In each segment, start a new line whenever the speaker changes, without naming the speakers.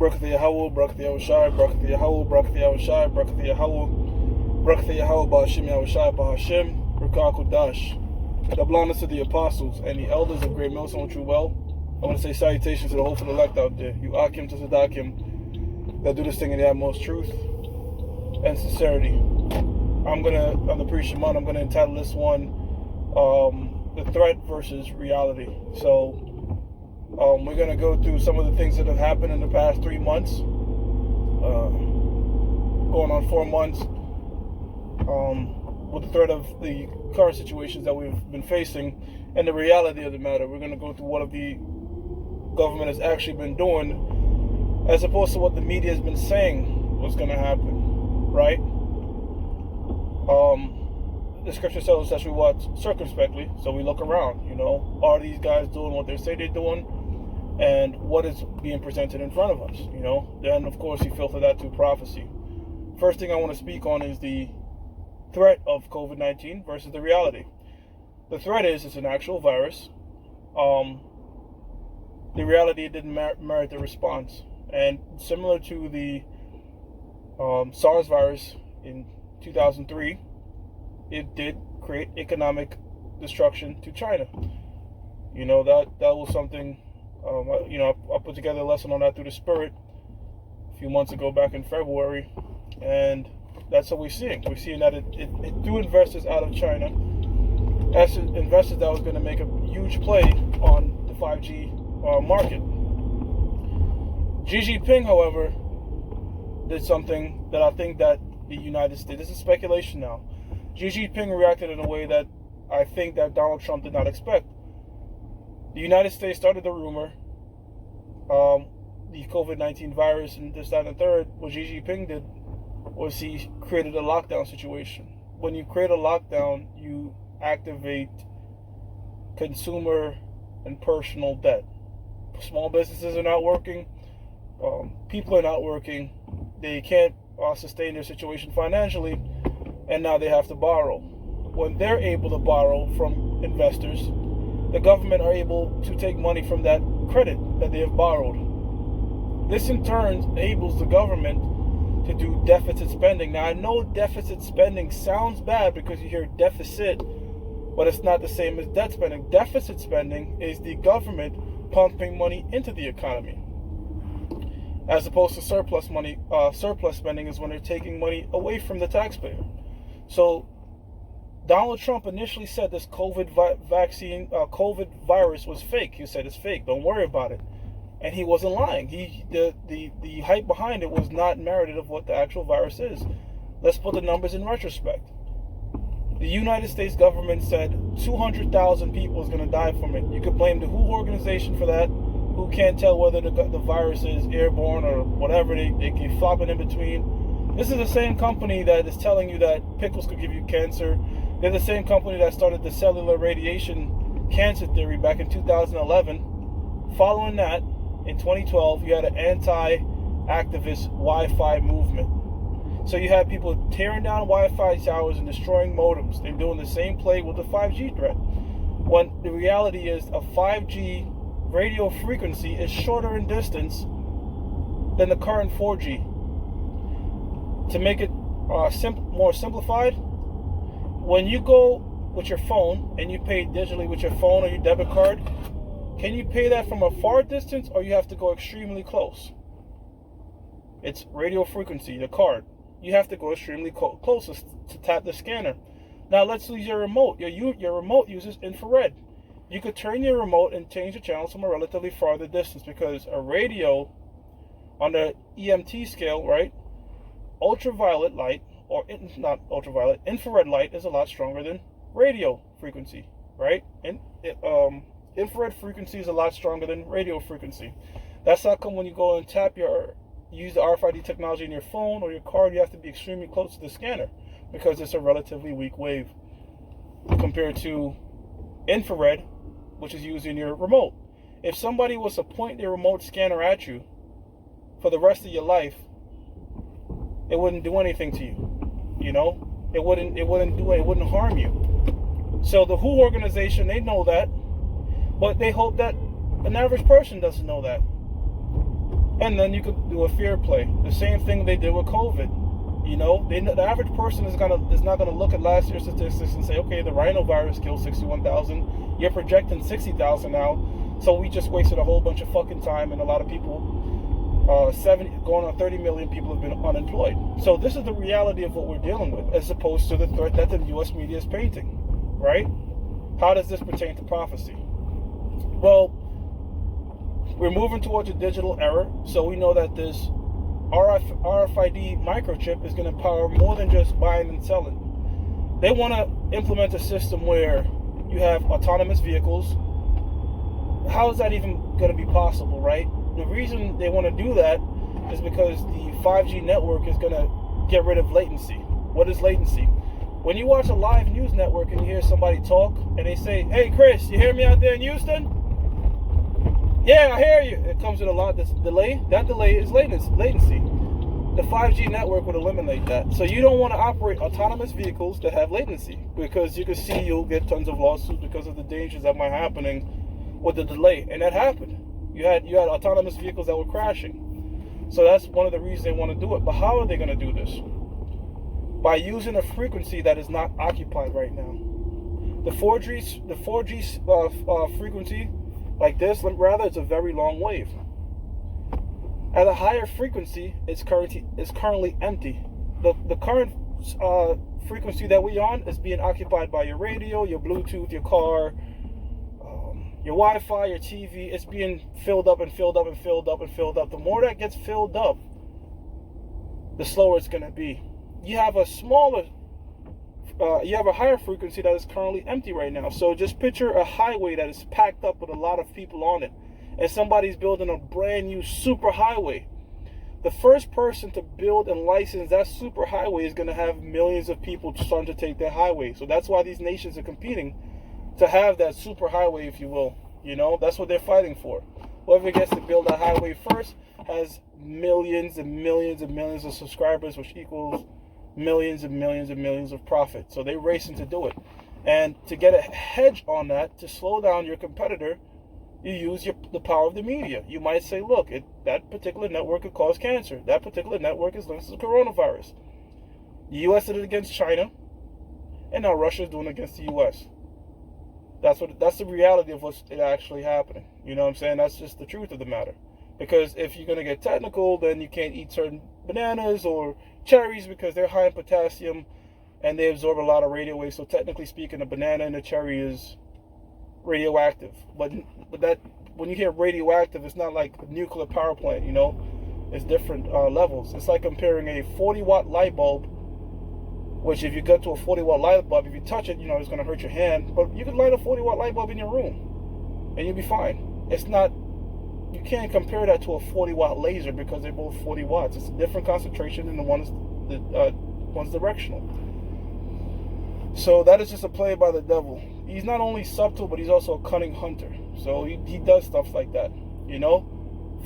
Barakatha Yahweh, Barakatha Yahushai, Barakatha Yahweh, Barakatha Yahushai, Barakatha Yahweh, Barakatha Yahweh, Ba'ashim Yahushai, Ba'ashim, Rukah Kudash. Double honors to the apostles and the elders of Great Millstone True Well. I want to say salutations to the hopeful elect out there. You Akim to Sadakim that do this thing in the utmost truth and sincerity. On the pre-Shemon, I'm gonna entitle this one the threat versus reality. So we're gonna go through some of the things that have happened in the past 3 months, going on 4 months, with the threat of the current situations that we've been facing and the reality of the matter. We're gonna go through what the government has actually been doing, as opposed to what the media has been saying was gonna happen, right? The scripture tells us that we watch circumspectly, so we look around, are these guys doing what they say they're doing, and what is being presented in front of us, Then, of course, you filter that to prophecy. First thing I want to speak on is the threat of COVID-19 versus the reality. The threat is it's an actual virus. The reality didn't merit the response. And similar to the SARS virus in 2003, it did create economic destruction to China. That was something, I put together a lesson on that through the Spirit a few months ago back in February. And that's what we're seeing. We're seeing that it threw investors out of China. As investors that was going to make a huge play on the 5G market. Xi Jinping, however, did something that I think that the United States, this is speculation now, Xi Jinping reacted in a way that I think that Donald Trump did not expect. The United States started the rumor, the COVID-19 virus and this, that, and the third. What Xi Jinping did was he created a lockdown situation. When you create a lockdown, you activate consumer and personal debt. Small businesses are not working. People are not working. They can't sustain their situation financially, and now they have to borrow. When they're able to borrow from investors, the government are able to take money from that credit that they have borrowed. This in turn enables the government to do deficit spending. Now, I know deficit spending sounds bad because you hear deficit, but it's not the same as debt spending. Deficit spending is the government pumping money into the economy, as opposed to surplus money. Surplus spending is when they're taking money away from the taxpayer. So Donald Trump initially said this COVID virus was fake. He said it's fake. Don't worry about it. And he wasn't lying. The hype behind it was not merited of what the actual virus is. Let's put the numbers in retrospect. The United States government said 200,000 people is going to die from it. You could blame the WHO organization for that, who can't tell whether the virus is airborne or whatever. They keep flopping in between. This is the same company that is telling you that pickles could give you cancer. They're the same company that started the cellular radiation cancer theory back in 2011. Following that, in 2012, you had an anti-activist Wi-Fi movement. So you had people tearing down Wi-Fi towers and destroying modems. They're doing the same play with the 5G threat. When the reality is a 5G radio frequency is shorter in distance than the current 4G. To make it more simplified, when you go with your phone and you pay digitally with your phone or your debit card, can you pay that from a far distance or you have to go extremely close? It's radio frequency, the card. You have to go extremely close to tap the scanner. Now let's use your remote. Your remote uses infrared. You could turn your remote and change the channels from a relatively farther distance, because a radio on the EMT scale, right? Ultraviolet light, or not ultraviolet, infrared light is a lot stronger than radio frequency, right? And infrared frequency is a lot stronger than radio frequency. That's how come when you go and use the RFID technology in your phone or your card, you have to be extremely close to the scanner, because it's a relatively weak wave compared to infrared, which is used in your remote. If somebody was to point their remote scanner at you for the rest of your life, it wouldn't do anything to you. It wouldn't harm you. So the WHO organization, they know that, but they hope that an average person doesn't know that. And then you could do a fear play. The same thing they did with COVID. You know, the average person is not gonna look at last year's statistics and say, okay, the rhinovirus killed 61,000. You're projecting 60,000 now, so we just wasted a whole bunch of fucking time, and a lot of people, 70 going on 30 million people have been unemployed. So this is the reality of what we're dealing with, as opposed to the threat that the U.S. media is painting, right? How does this pertain to prophecy? Well, we're moving towards a digital era, so we know that this RFID microchip is going to power more than just buying and selling. They want to implement a system where you have autonomous vehicles. How is that even going to be possible, right? The reason they want to do that is because the 5G network is going to get rid of latency. What is latency? When you watch a live news network and you hear somebody talk and they say, "Hey Chris, you hear me out there in Houston?" "Yeah, I hear you." It comes with a lot of delay. That delay is latency. The 5G network would eliminate that. So you don't want to operate autonomous vehicles that have latency, because you can see you'll get tons of lawsuits because of the dangers that might happening with the delay. And that happened. You had autonomous vehicles that were crashing. So that's one of the reasons they want to do it. But how are they going to do this? By using a frequency that is not occupied right now. The 4G frequency, like this, rather, it's a very long wave. At a higher frequency, it's currently empty. The current frequency that we're on is being occupied by your radio, your Bluetooth, your car, your Wi-Fi, your TV. It's being filled up and filled up and filled up and filled up. The more that gets filled up, the slower it's going to be. You have a higher frequency that is currently empty right now. So just picture a highway that is packed up with a lot of people on it, and somebody's building a brand new super highway. The first person to build and license that super highway is going to have millions of people starting to take that highway. So that's why these nations are competing to have that super highway, if you will. You know, that's what they're fighting for. Whoever gets to build that highway first has millions and millions and millions of subscribers, which equals millions and millions and millions of profit. So they're racing to do it. And to get a hedge on that, to slow down your competitor, you use the power of the media. You might say, look, that particular network could cause cancer. That particular network is linked to the coronavirus. The U.S. did it against China, and now Russia is doing it against the U.S. That's the reality of what's actually happening. You know what I'm saying? That's just the truth of the matter. Because if you're going to get technical, then you can't eat certain bananas or cherries because they're high in potassium and they absorb a lot of radio waves. So technically speaking, a banana and a cherry is radioactive. But that, when you hear radioactive, it's not like a nuclear power plant, you know. It's different levels. It's like comparing a 40-watt light bulb, which if you go to a 40-watt light bulb, if you touch it, you know, it's going to hurt your hand. But you can light a 40-watt light bulb in your room and you'll be fine. It's not, you can't compare that to a 40-watt laser because they're both 40 watts. It's a different concentration, and one's directional. So that is just a play by the devil. He's not only subtle, but he's also a cunning hunter. So he does stuff like that, you know.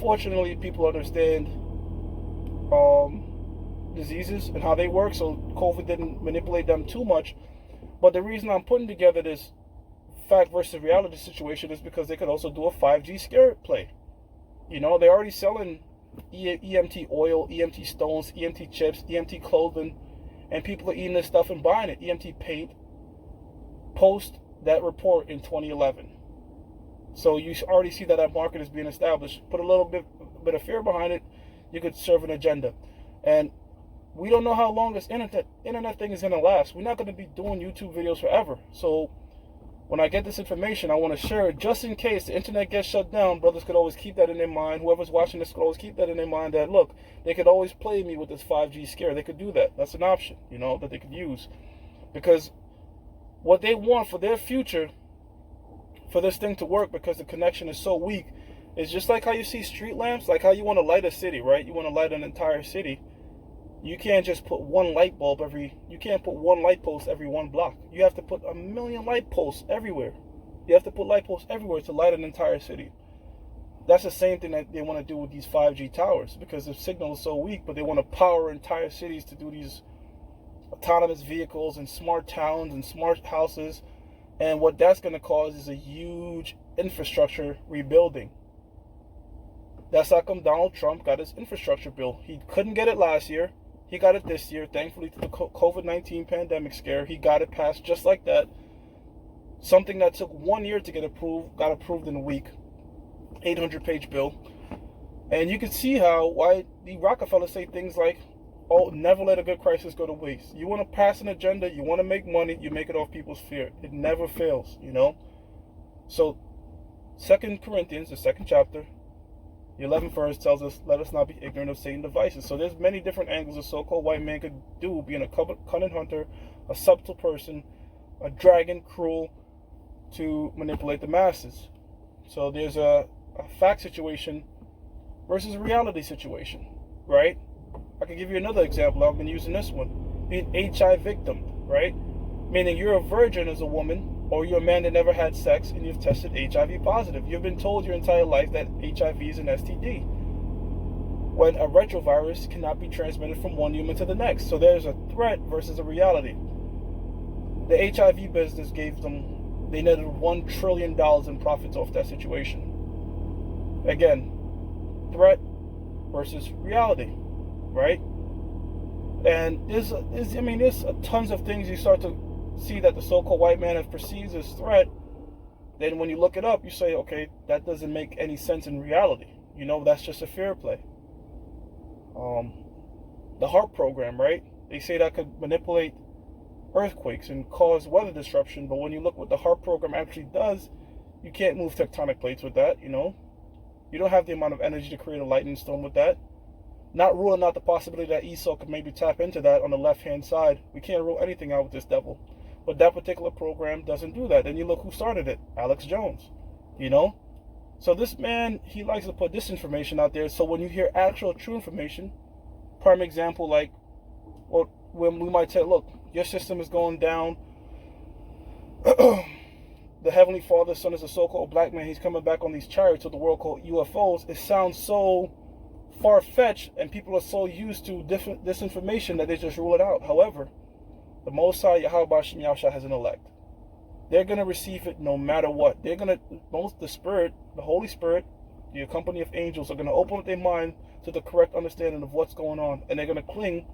Fortunately, people understand diseases and how they work, so COVID didn't manipulate them too much. But the reason I'm putting together this fact versus reality situation is because they could also do a 5G scare play. You know, they're already selling EMT oil, EMT stones, EMT chips, EMT clothing, and people are eating this stuff and buying it. EMT paint. Post that report in 2011. So you already see that market is being established. Put a little bit of fear behind it, you could serve an agenda. And we don't know how long this internet thing is going to last. We're not going to be doing YouTube videos forever. So when I get this information, I want to share it just in case the internet gets shut down. Brothers could always keep that in their mind. Whoever's watching this could always keep that in their mind, that, look, they could always play me with this 5G scare. They could do that. That's an option, you know, that they could use. Because what they want for their future, for this thing to work, because the connection is so weak, is just like how you see street lamps, like how you want to light a city, right? You want to light an entire city. You can't just put one light bulb you can't put one light post every one block. You have to put a million light posts everywhere. You have to put light posts everywhere to light an entire city. That's the same thing that they want to do with these 5G towers, because the signal is so weak, but they want to power entire cities to do these autonomous vehicles and smart towns and smart houses. And what that's going to cause is a huge infrastructure rebuilding. That's how come Donald Trump got his infrastructure bill. He couldn't get it last year. He got it this year. Thankfully, to the COVID-19 pandemic scare, he got it passed just like that. Something that took 1 year to get approved, got approved in a week. 800-page bill. And you can see why the Rockefellers say things like, oh, never let a good crisis go to waste. You want to pass an agenda, you want to make money, you make it off people's fear. It never fails, you know? So, 2 Corinthians, the 2nd chapter, the 11th verse tells us, let us not be ignorant of Satan's devices. So there's many different angles a so-called white man could do, being a cunning hunter, a subtle person, a dragon, cruel, to manipulate the masses. So there's a fact situation versus a reality situation, right? I can give you another example. I've been using this one. Being HIV victim, right? Meaning you're a virgin as a woman, or you're a man that never had sex and you've tested HIV positive. You've been told your entire life that HIV is an STD, when a retrovirus cannot be transmitted from one human to the next. So there's a threat versus a reality. The HIV business they netted $1 trillion in profits off that situation. Again, threat versus reality, right? And there's tons of things you start to see that the so-called white man has perceived as threat. Then when you look it up, you say, okay, that doesn't make any sense in reality. You know, that's just a fear play. The HARP program, right? They say that could manipulate earthquakes and cause weather disruption, but when you look what the HARP program actually does, you can't move tectonic plates with that, you know? You don't have the amount of energy to create a lightning storm with that. Not ruling out the possibility that Esau could maybe tap into that on the left-hand side. We can't rule anything out with this devil. But that particular program doesn't do that. Then you look who started it, Alex Jones, you know? So this man, he likes to put this information out there. So when you hear actual true information, prime example, like, well, when we might say, look, your system is going down. The Heavenly Father's Son is a so-called black man. He's coming back on these chariots of the world called UFOs. It sounds so far-fetched, and people are so used to this information that they just rule it out. However, the Most High Yahweh Shem Yahushua has an elect. They're going to receive it no matter what. They're going to, the Spirit, the Holy Spirit, the company of angels are going to open up their mind to the correct understanding of what's going on. And they're going to cling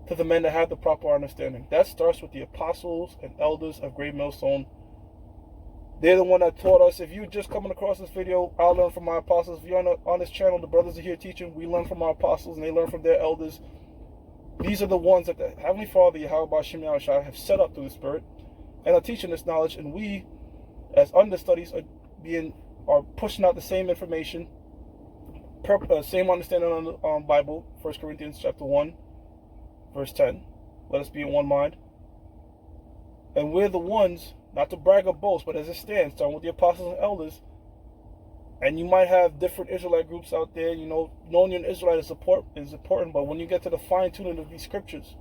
to the men that have the proper understanding. That starts with the apostles and elders of Great Millstone. They're the one that taught us. If you're just coming across this video, I'll learn from my apostles. If you're on this channel, the brothers are here teaching. We learn from our apostles and they learn from their elders. These are the ones that the Heavenly Father, Yahweh Shem Yahushua, have set up through the Spirit and are teaching this knowledge. And we, as understudies, are pushing out the same information, same understanding on the Bible. 1 Corinthians chapter 1, verse 10. Let us be in one mind. And we're the ones, not to brag or boast, but as it stands, starting with the apostles and elders. And you might have different Israelite groups out there, you know, knowing you're an Israelite is important, but when you get to the fine-tuning of these scriptures,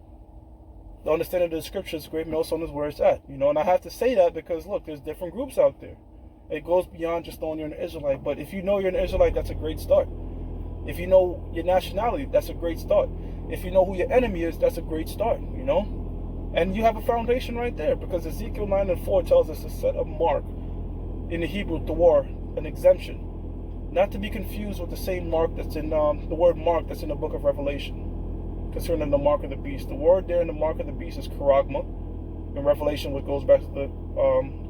the understanding of the scriptures, Great Millstone is where it's at, you know. And I have to say that because, look, there's different groups out there. It goes beyond just knowing you're an Israelite. But if you know you're an Israelite, that's a great start. If you know your nationality, that's a great start. If you know who your enemy is, that's a great start, you know. And you have a foundation right there, because Ezekiel 9:4 tells us to set a mark in the Hebrew, tawar, an exemption. Not to be confused with the same mark that's in the word mark that's in the book of Revelation concerning the mark of the beast. The word there in the mark of the beast is charagma. In Revelation, which goes back to the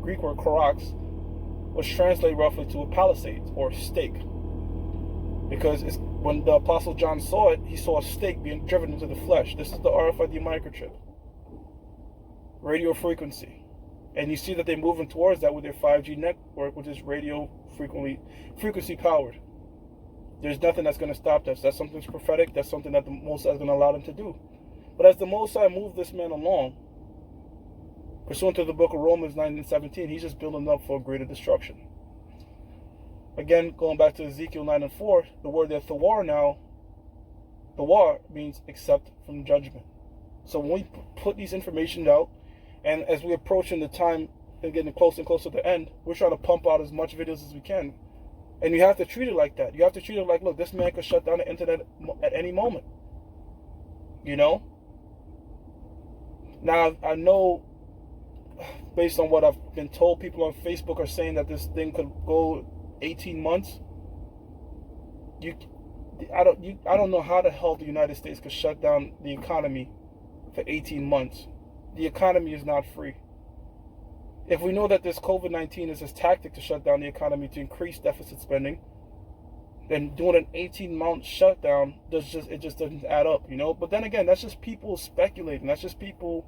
Greek word charax, which translates roughly to a palisade or stake. Because when the Apostle John saw it, he saw a stake being driven into the flesh. This is the RFID microchip. Radio frequency. And you see that they're moving towards that with their 5G network, which is radio frequency powered. There's nothing that's going to stop that. That's something prophetic. That's something that the Most High is going to allow them to do. But as the Most High moved this man along, pursuant to the book of Romans 9:17, he's just building up for greater destruction. Again, going back to Ezekiel 9:4, the word there, thawar now, thawar means accept from judgment. So when we put these information out, and as we're approaching the time and getting closer and closer to the end, we're trying to pump out as much videos as we can. And you have to treat it like that. You have to treat it like, look, this man could shut down the internet at any moment. You know? Now, I know, based on what I've been told, people on Facebook are saying that this thing could go 18 months. You, I don't know how the hell the United States could shut down the economy for 18 months. The economy is not free. If we know that this COVID-19 is a tactic to shut down the economy to increase deficit spending, then doing an 18-month shutdown it just doesn't add up, you know. But then again, that's just people speculating. That's just people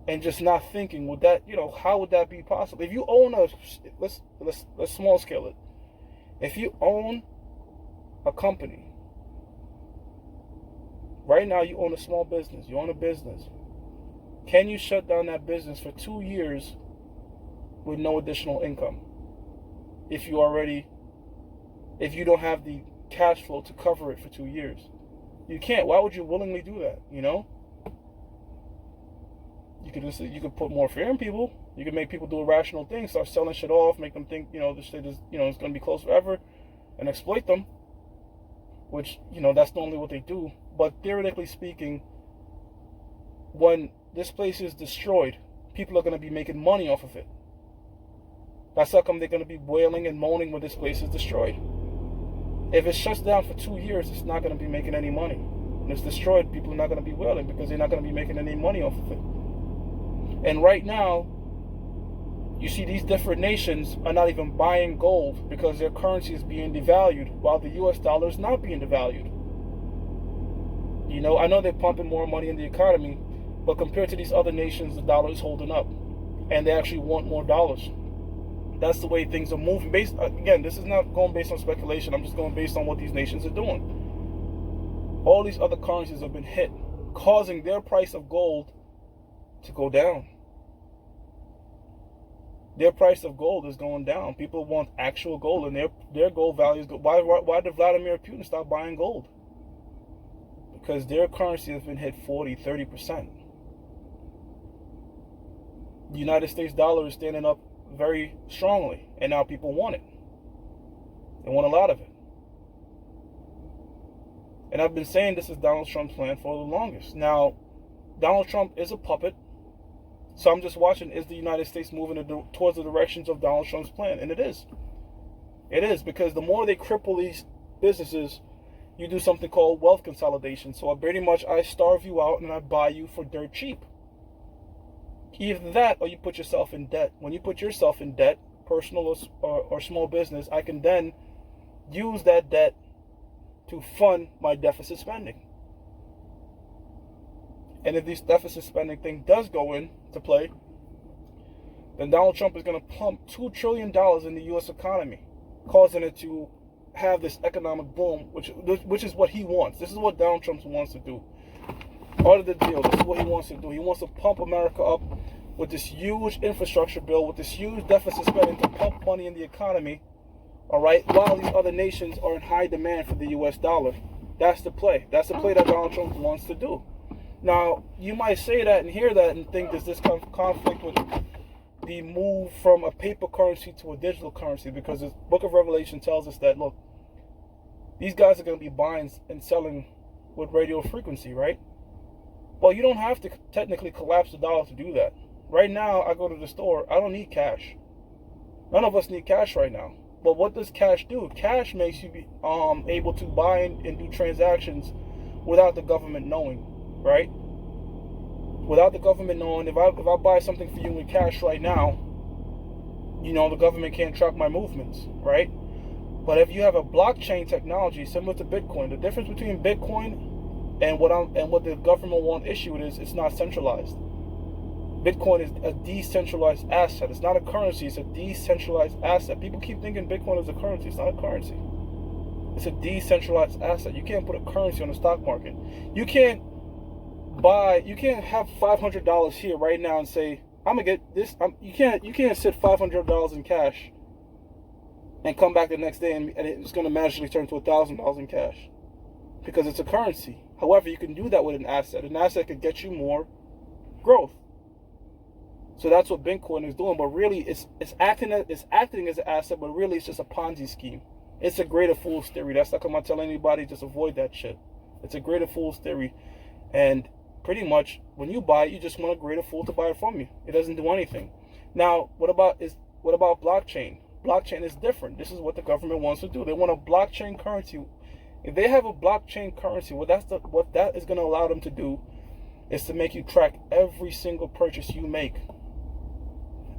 and just not thinking. Would that, you know, how would that be possible? If you own let's small scale it. If you own a company right now, you own a small business. You own a business. Can you shut down that business for 2 years with no additional income? If you don't have the cash flow to cover it for 2 years, you can't. Why would you willingly do that? You know, you could put more fear in people. You could make people do irrational things, start selling shit off, make them think, you know, this shit is, you know, it's going to be closed forever, and exploit them. Which, you know, that's normally what they do. But theoretically speaking, when this place is destroyed, people are going to be making money off of it. That's how come they're going to be wailing and moaning when this place is destroyed. If it shuts down for 2 years, it's not going to be making any money. When it's destroyed, people are not going to be wailing because they're not going to be making any money off of it. And right now, you see these different nations are not even buying gold because their currency is being devalued while the US dollar is not being devalued. You know, I know they're pumping more money in the economy, but compared to these other nations, the dollar is holding up. And they actually want more dollars. That's the way things are moving. Again, this is not going based on speculation. I'm just going based on what these nations are doing. All these other currencies have been hit, causing their price of gold to go down. Their price of gold is going down. People want actual gold, and their gold values go. Why did Vladimir Putin stop buying gold? Because their currency has been hit 40-30%. The United States dollar is standing up very strongly, and now people want it. They want a lot of it. And I've been saying this is Donald Trump's plan for the longest. Now, Donald Trump is a puppet, so I'm just watching, is the United States moving towards the directions of Donald Trump's plan? And it is. It is, because the more they cripple these businesses, you do something called wealth consolidation. So I starve you out and I buy you for dirt cheap. Either that or you put yourself in debt. When you put yourself in debt, personal or small business, I can then use that debt to fund my deficit spending. And if this deficit spending thing does go into play, then Donald Trump is going to pump $2 trillion in the U.S. economy, causing it to have this economic boom, which is what he wants. This is what Donald Trump wants to do. Part of the deal, this is what he wants to do. He wants to pump America up with this huge infrastructure bill, with this huge deficit spending to pump money in the economy, all right, while these other nations are in high demand for the U.S. dollar. That's the play. That's the play that Donald Trump wants to do. Now, you might say that and hear that and think, does this conflict with the move from a paper currency to a digital currency? Because the book of Revelation tells us that, look, these guys are going to be buying and selling with radio frequency, right? Well, you don't have to technically collapse the dollar to do that. Right now, I go to the store, I don't need cash. None of us need cash right now. But what does cash do? Cash makes you be able to buy and do transactions without the government knowing, right? Without the government knowing. If I buy something for you in cash right now, you know, the government can't track my movements, right? But if you have a blockchain technology similar to Bitcoin, the difference between Bitcoin and what the government won't issue it is, it's not centralized. Bitcoin is a decentralized asset. It's not a currency, it's a decentralized asset. People keep thinking Bitcoin is a currency. It's not a currency. It's a decentralized asset. You can't put a currency on the stock market. You can't have $500 here right now and say, I'm gonna get this. You can't sit $500 in cash and come back the next day and it's gonna magically turn to $1,000 in cash. Because it's a currency. However, you can do that with an asset. An asset could get you more growth. So that's what Bitcoin is doing. But really, it's acting as an asset, but really it's just a Ponzi scheme. It's a greater fool's theory. That's not come I tell anybody, just avoid that shit. It's a greater fool's theory. And pretty much, when you buy it, you just want a greater fool to buy it from you. It doesn't do anything. Now, what about blockchain? blockchain is different. This is what the government wants to do. They want a blockchain currency. If they have a blockchain currency, what that is going to allow them to do is to make you track every single purchase you make.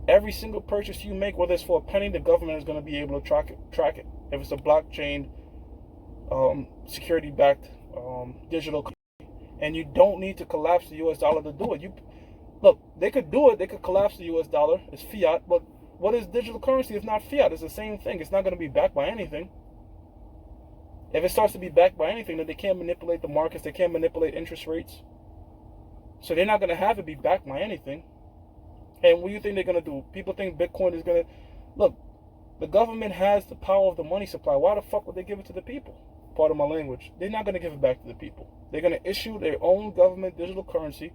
Every single purchase you make, whether it's for a penny, the government is going to be able to track it. If it's a blockchain, security-backed digital, and you don't need to collapse the U.S. dollar to do it. Look, they could do it. They could collapse the U.S. dollar. It's fiat, but what is digital currency if not fiat? It's the same thing. It's not going to be backed by anything. If it starts to be backed by anything, then they can't manipulate the markets. They can't manipulate interest rates. So they're not going to have it be backed by anything. And what do you think they're going to do? People think Bitcoin is going to... Look, the government has the power of the money supply. Why the fuck would they give it to the people? Part of my language. They're not going to give it back to the people. They're going to issue their own government digital currency.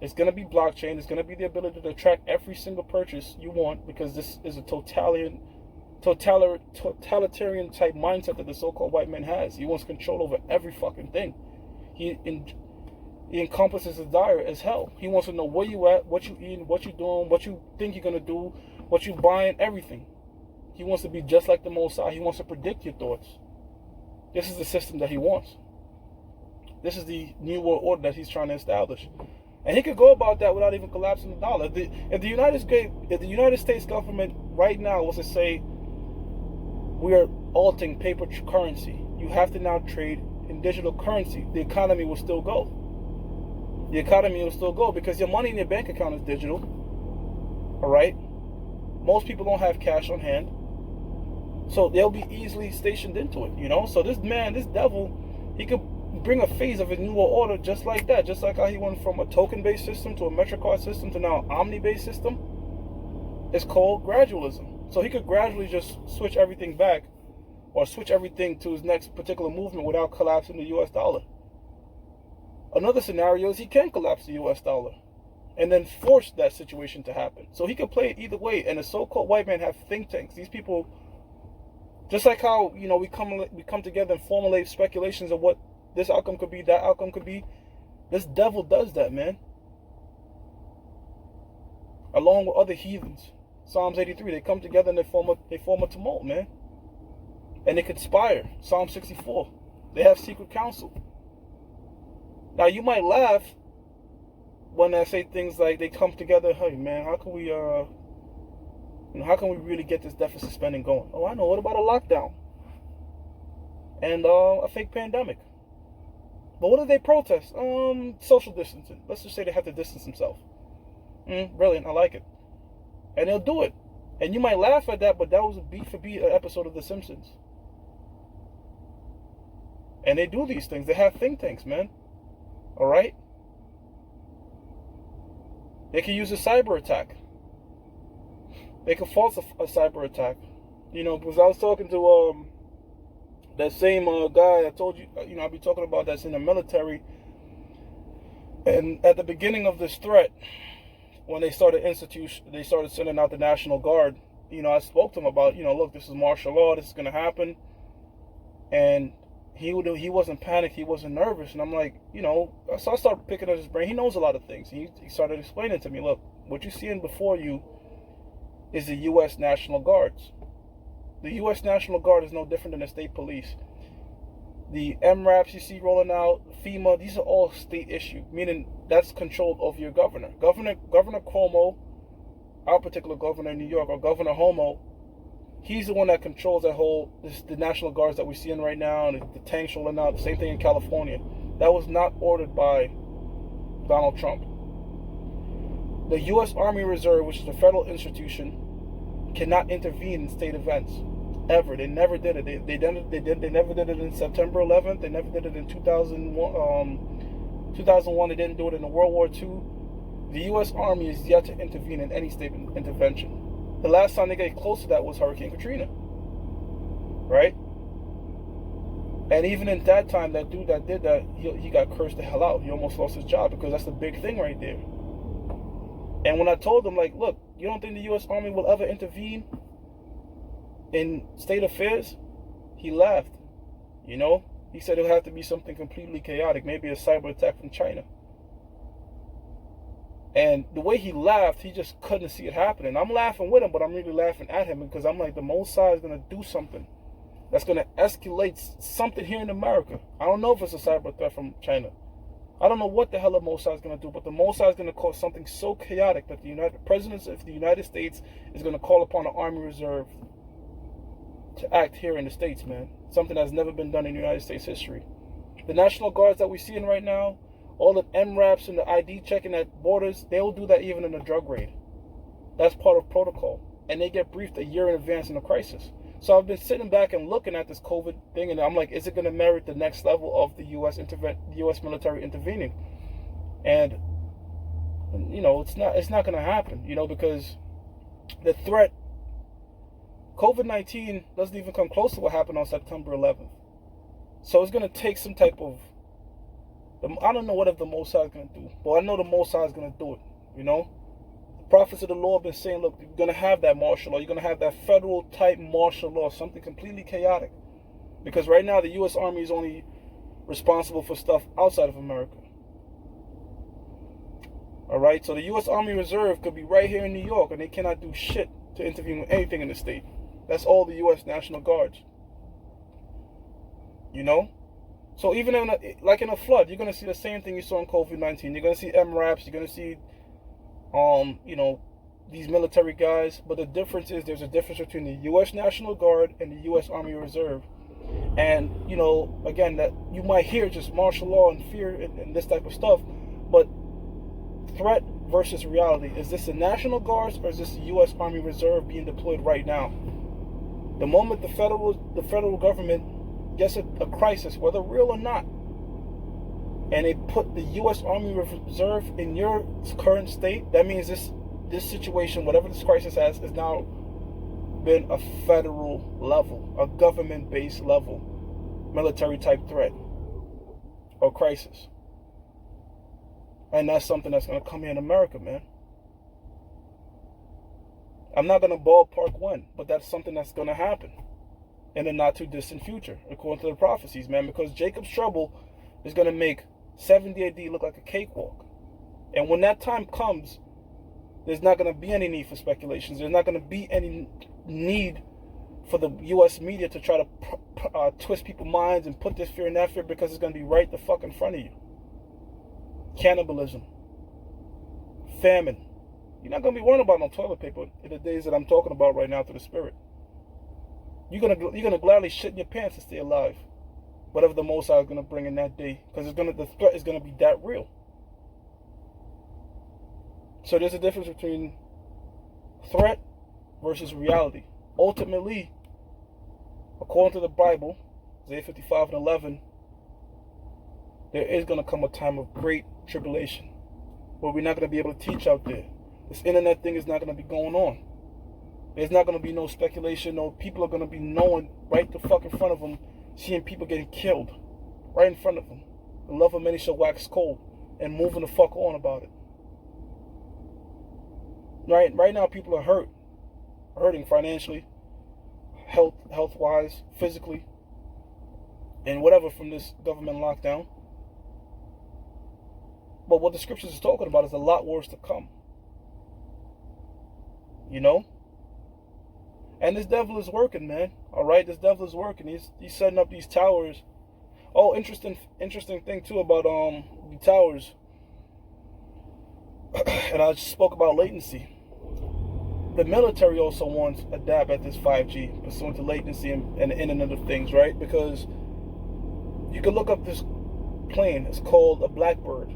It's going to be blockchain. It's going to be the ability to track every single purchase you want, because this is a totalitarian type mindset that the so-called white man has. He wants control over every fucking thing. He encompasses his diet as hell. He wants to know where you at, what you eating, what you doing, what you think you're going to do, what you buying, everything. He wants to be just like the Most High. He wants to predict your thoughts. This is the system that he wants. This is the new world order that he's trying to establish. And he could go about that without even collapsing the dollar. If the United States government right now was to say, we are altering paper currency, you have to now trade in digital currency, the economy will still go. The economy will still go because your money in your bank account is digital. All right? Most people don't have cash on hand. So they'll be easily stationed into it, you know? So this man, this devil, he could bring a phase of a new world order just like that. Just like how he went from a token-based system to a MetroCard system to now an Omni-based system. It's called gradualism. So he could gradually just switch everything back or switch everything to his next particular movement without collapsing the U.S. dollar. Another scenario is he can collapse the U.S. dollar and then force that situation to happen. So he could play it either way. And the so-called white man have think tanks. These people, just like how, you know, we come together and formulate speculations of what this outcome could be, that outcome could be. This devil does that, man. Along with other heathens. Psalms 83, they come together and they form a tumult, man. And they conspire. Psalm 64. They have secret counsel. Now you might laugh when I say things like they come together, hey man, how can we how can we really get this deficit spending going? Oh, I know, what about a lockdown? And a fake pandemic. But what do they protest? Social distancing. Let's just say they have to distance themselves. Brilliant, I like it. And they'll do it. And you might laugh at that, but that was a beat for beat episode of The Simpsons. And they do these things. They have think tanks, man. All right? They can use a cyber attack. They can false a cyber attack. You know, because I was talking to that same guy I told you, you know, I'll be talking about that's in the military. And at the beginning of this threat, when they started sending out the National Guard, you know, I spoke to him about, you know, look, this is martial law, this is going to happen. And he wasn't panicked, he wasn't nervous. And I'm like, you know, so I started picking at his brain. He knows a lot of things. He started explaining to me, look, what you're seeing before you is the U.S. National Guards. The U.S. National Guard is no different than the state police. The MRAPs you see rolling out, FEMA, these are all state issue, meaning that's controlled over your governor. Governor Cuomo, our particular governor in New York, or Governor Homo, he's the one that controls that the National Guards that we're seeing right now, and the tanks rolling out, the same thing in California. That was not ordered by Donald Trump. The U.S. Army Reserve, which is a federal institution, cannot intervene in state events. Ever. They never did it. They never did it in September 11th. They never did it in 2001. 2001, they didn't do it in World War II. The U.S. Army is yet to intervene in any state intervention. The last time they got close to that was Hurricane Katrina. Right? And even in that time, that dude that did that, he got cursed the hell out. He almost lost his job because that's the big thing right there. And when I told him, like, look, you don't think the U.S. Army will ever intervene in state affairs? He laughed. You know, he said it'll have to be something completely chaotic, maybe a cyber attack from China. And the way he laughed, he just couldn't see it happening. I'm laughing with him, but I'm really laughing at him because I'm like, the Mossad is going to do something that's going to escalate something here in America. I don't know if it's a cyber threat from China. I don't know what the hell the Mossad is going to do, but the Mossad is going to cause something so chaotic that the President of the United States is going to call upon the Army Reserve to act here in the States, man. Something that's never been done in United States history. The National Guards that we're seeing right now, all the MRAPs and the ID checking at borders, they will do that even in a drug raid. That's part of protocol. And they get briefed a year in advance in a crisis. So I've been sitting back and looking at this COVID thing, and I'm like, is it going to merit the next level of the U.S. military intervening? And, you know, it's not going to happen, you know, because the threat, COVID-19 doesn't even come close to what happened on September 11th. So it's going to take some type of, I don't know what the Mossad is going to do, but I know the Mossad is going to do it, you know. The prophets of the law have been saying, look, you're going to have that martial law. You're going to have that federal type martial law, something completely chaotic. Because right now the U.S. Army is only responsible for stuff outside of America. All right, so the U.S. Army Reserve could be right here in New York, and they cannot do shit to intervene with anything in the state. That's all the U.S. National Guards. You know? So even in a flood, you're going to see the same thing you saw in COVID-19. You're going to see MRAPs. You're going to see, you know, these military guys. But the difference is there's a difference between the U.S. National Guard and the U.S. Army Reserve. And, you know, again, that you might hear just martial law and fear and this type of stuff. But threat versus reality. Is this the National Guards or is this the U.S. Army Reserve being deployed right now? The moment the federal government gets a crisis, whether real or not, and they put the U.S. Army Reserve in your current state, that means this situation, whatever this crisis has now been a federal level, a government-based level, military-type threat or crisis. And that's something that's going to come here in America, man. I'm not going to ballpark when, but that's something that's going to happen in the not too distant future, according to the prophecies, man, because Jacob's trouble is going to make 70 AD look like a cakewalk. And when that time comes, there's not going to be any need for speculations. There's not going to be any need for the U.S. media to try to twist people's minds and put this fear and that fear, because it's going to be right the fuck in front of you. Cannibalism. Famine. You're not going to be worrying about no toilet paper in the days that I'm talking about right now through the Spirit. You're gonna gladly shit in your pants to stay alive, whatever the Mossad is gonna bring in that day, because the threat is gonna be that real. So there's a difference between threat versus reality. Ultimately, according to the Bible, Isaiah 55:11, there is gonna come a time of great tribulation where we're not gonna be able to teach out there. This internet thing is not gonna be going on. There's not going to be no speculation. No, people are going to be knowing right the fuck in front of them, seeing people getting killed right in front of them. The love of many shall wax cold, and moving the fuck on about it. Right now, people are hurting financially, health-wise, physically, and whatever from this government lockdown. But what the scriptures is talking about is a lot worse to come. You know? And this devil is working, man. All right, this devil is working. He's setting up these towers. Oh, interesting thing too about the towers. And I just spoke about latency. The military also wants a dab at this 5G, pursuant to latency and the Internet of Things, right? Because you can look up this plane. It's called a Blackbird,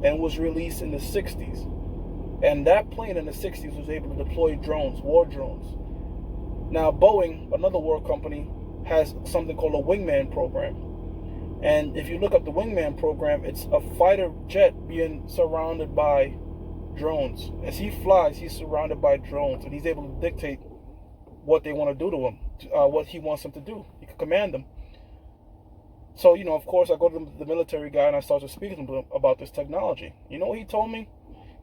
and was released in the 60s. And that plane in the 60s was able to deploy drones, war drones. Now, Boeing, another war company, has something called a Wingman program. And if you look up the Wingman program, it's a fighter jet being surrounded by drones. As he flies, he's surrounded by drones, and he's able to dictate what they want to do to him, what he wants them to do. He can command them. So, you know, of course, I go to the military guy and I start to speak to him about this technology. You know what he told me?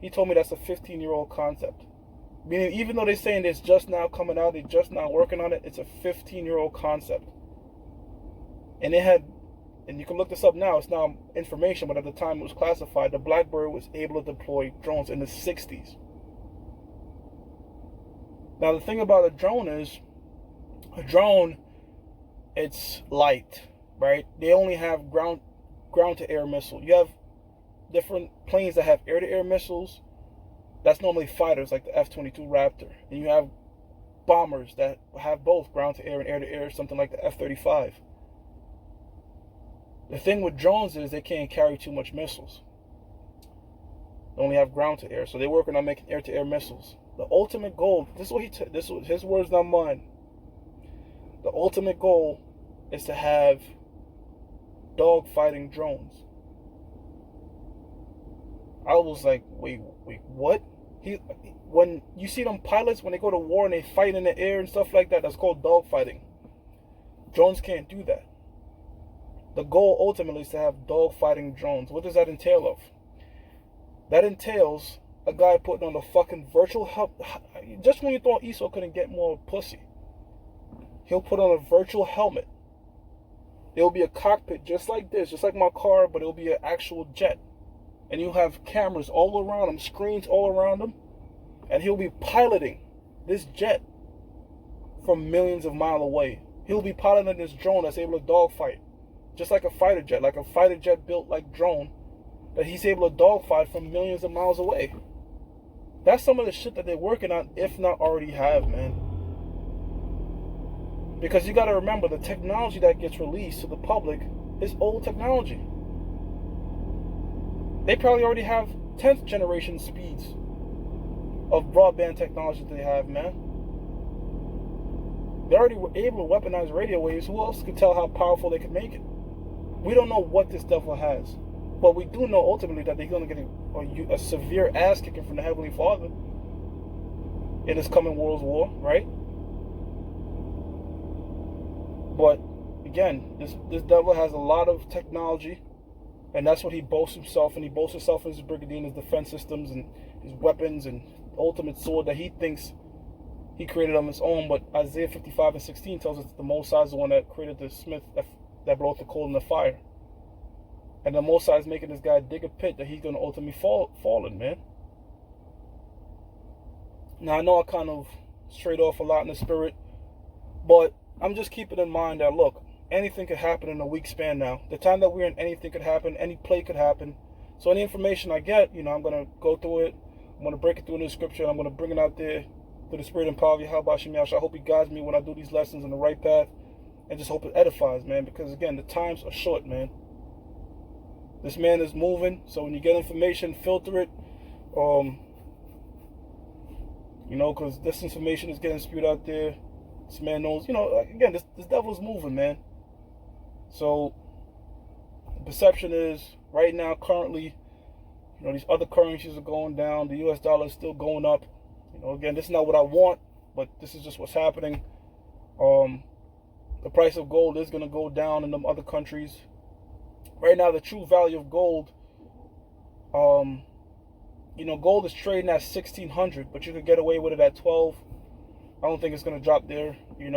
He told me that's a 15-year-old concept. Meaning, even though they're saying it's just now coming out, they're just now working on it, it's a 15-year-old concept. And they had and you can look this up now, it's now information, but at the time it was classified, the Blackbird was able to deploy drones in the 60s. Now, the thing about a drone is, a drone, it's light, right? They only have ground-to-air missile. You have different planes that have air-to-air missiles. That's normally fighters, like the F-22 Raptor. And you have bombers that have both ground-to-air and air-to-air, something like the F-35. The thing with drones is they can't carry too much missiles. They only have ground-to-air, so they're working on making air-to-air missiles. The ultimate goal, this was his words, not mine. The ultimate goal is to have dog-fighting drones. I was like, wait, what? When you see them pilots, when they go to war and they fight in the air and stuff like that, that's called dogfighting. Drones can't do that. The goal ultimately is to have dogfighting drones. What does that entail of? That entails a guy putting on a fucking virtual helmet. Just when you thought Esau couldn't get more pussy, he'll put on a virtual helmet. There'll be a cockpit just like this, just like my car, but it'll be an actual jet. And you'll have cameras all around him, screens all around him, and he'll be piloting this jet from millions of miles away. He'll be piloting this drone that's able to dogfight, just like a fighter jet built like drone, that he's able to dogfight from millions of miles away. That's some of the shit that they're working on, if not already have, man. Because you got to remember, the technology that gets released to the public is old technology. They probably already have 10th generation speeds of broadband technology that they have, man. They already were able to weaponize radio waves. Who else could tell how powerful they could make it? We don't know what this devil has. But we do know ultimately that they're going to get a severe ass kicking from the Heavenly Father in this coming World War, right? But again, this devil has a lot of technology, and that's what he boasts himself, and he boasts himself in his brigadier and his defense systems and his weapons and ultimate sword that he thinks he created on his own. But Isaiah 55:16 tells us that the Most High is the one that created the smith that brought the coal and the fire. And the Most High is making this guy dig a pit that he's going to ultimately fall in, man. Now, I know I kind of strayed off a lot in the spirit, but I'm just keeping in mind that, look, anything could happen in a week span now. The time that we're in, anything could happen. Any play could happen. So any information I get, I'm going to go through it. I'm going to break it through in the scripture. And I'm going to bring it out there through the spirit and power of Yahweh Shem Yahshua. I hope he guides me when I do these lessons in the right path. And just hope it edifies, man. Because, again, the times are short, man. This man is moving. So when you get information, filter it. Because this information is getting spewed out there. This man knows, again, this devil's moving, man. So the perception is right now, currently, these other currencies are going down. The US dollar is still going up. Again, this is not what I want, but this is just what's happening. The price of gold is going to go down in them other countries. Right now, the true value of gold, gold is trading at 1,600, but you could get away with it at 12. I don't think it's going to drop there, in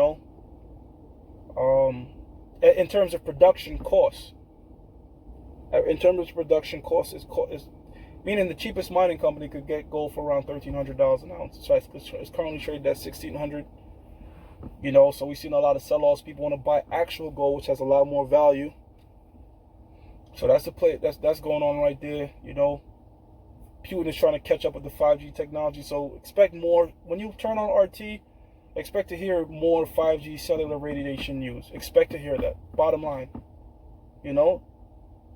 terms of production costs. In terms of production costs, is meaning the cheapest mining company could get gold for around $1,300 an ounce. So it's currently traded at 1,600. So we've seen a lot of sell-offs. People want to buy actual gold, which has a lot more value. So that's the play. That's going on right there. Putin is trying to catch up with the 5G technology. So expect more when you turn on RT. Expect to hear more 5G cellular radiation news. Expect to hear that. Bottom line,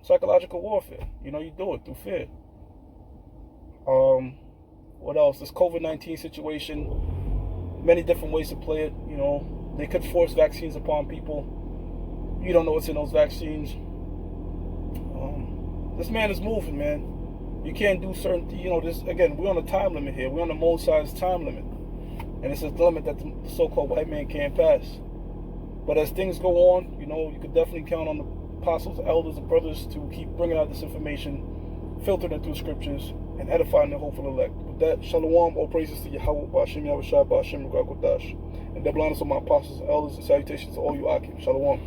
psychological warfare. You do it through fear. What else? This COVID-19 situation. Many different ways to play it. They could force vaccines upon people. You don't know what's in those vaccines. This man is moving, man. You can't do certain. This again. We're on a time limit here. We're on the Most High's time limit. And it's a limit that the so-called white man can't pass. But as things go on, you could definitely count on the apostles, elders, and brothers to keep bringing out this information, filtering it through scriptures, and edifying the hopeful elect. With that, shalom, all praises to Yahweh, Ba'ashem Yahushua, Ba'ashem Rugakodash. And double honors to my apostles and elders, and salutations to all you Akim. Shalom.